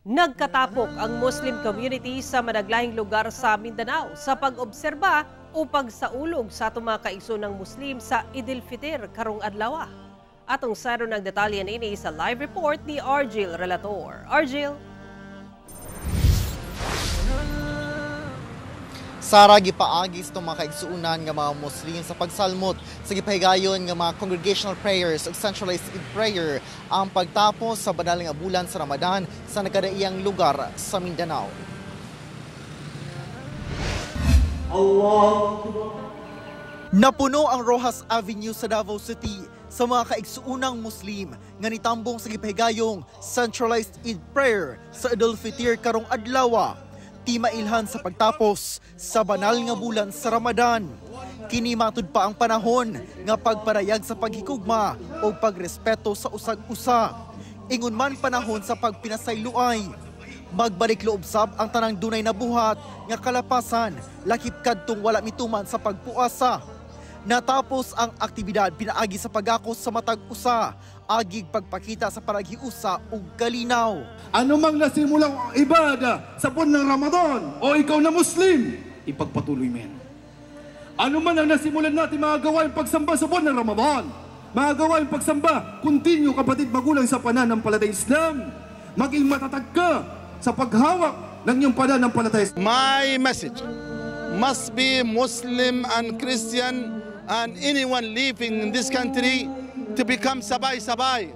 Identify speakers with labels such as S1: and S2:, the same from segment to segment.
S1: Nagkatapok ang Muslim community sa madaglayang lugar sa Mindanao sa pag-obserba o pagsaulog sa tumakaigso ng Muslim sa Idil Fitr karong adlaw. Atong saro ng detalye nini sa live report ni Argil Relator. Argil.
S2: Sara gipaagi sa mga kaigsuunan nga mga Muslim sa pagsalmot sa gipahigayon nga mga congregational prayers ug centralized prayer ang pagtapos sa banal nga bulan sa Ramadan sa nagkadaiyang lugar sa Mindanao. Napuno ang Rojas Avenue sa Davao City sa mga kaigsuunang Muslim nga nitambong sa gipahigayong centralized Eid prayer sa Idul Fitr karong adlaw. Di mailhan sa pagtapos sa banal nga bulan sa Ramadan. Kini matud pa ang panahon nga pagparayag sa paghikugma o pagrespeto sa usag-usa. Ingon man panahon sa pagpinasayloay. Magbalik loob sab ang tanang dunay nabuhat nga kalapasan lakip kadtong wala mituman sa pagpuasa. Natapos ang aktibidad pinaagi sa pagakos sa matag usa, agig pagpakita sa paragiusa ug kalinaw.
S3: Ano mang nasimulang ibada sa buwan ng Ramadan o ikaw na Muslim, ipagpatuloy mo yan. Ano man ang nasimulan natin mga gawain pagsamba sa buwan ng Ramadan, mga gawain pagsamba, continue kapatid magulang sa pananampalatay Islam, maging matatag ka sa paghawak ng iyong pananampalatay.
S4: My message must be Muslim and Christian and anyone living in this country to become sabay-sabay,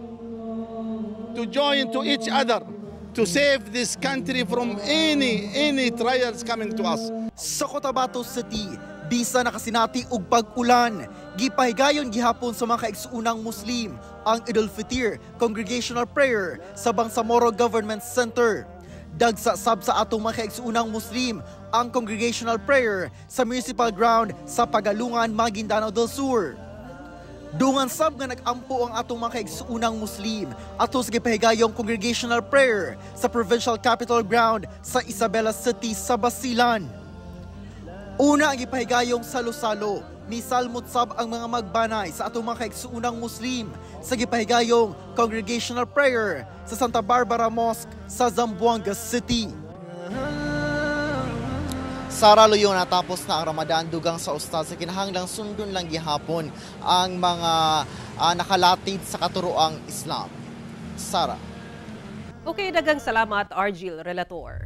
S4: to join to each other, to save this country from any trials coming to us.
S2: Sa Cotabato City, bisa nakasinati og pag-ulan, gipahigayon gihapon sa mga kaigsuunang Muslim ang Idul Fitr Congregational Prayer sa Bangsamoro Government Center. Dagsa sab sa atong mga kaigsuunang Muslim ang Congregational Prayer sa Municipal Ground sa Pagalungan, Maguindanao del Sur. Dungan sab nga nag-ampo ang atong mga kaigsuunang Muslim ato sa gipahigayong Congregational Prayer sa Provincial Capital Ground sa Isabela City sa Basilan. Una ang gipahigayong salo-salo, misalmot sab ang mga magbanay sa atong mga kaigsuunang Muslim sa gipahigayong Congregational Prayer sa Santa Barbara Mosque sa Zamboanga City. Sara Luyo, natapos na ang Ramadan dugang sa ustad sa kinahanglang sundon lang gihapon ang mga nakalatid sa katuroang Islam. Sara.
S1: Okay, daghang salamat Argil Relator.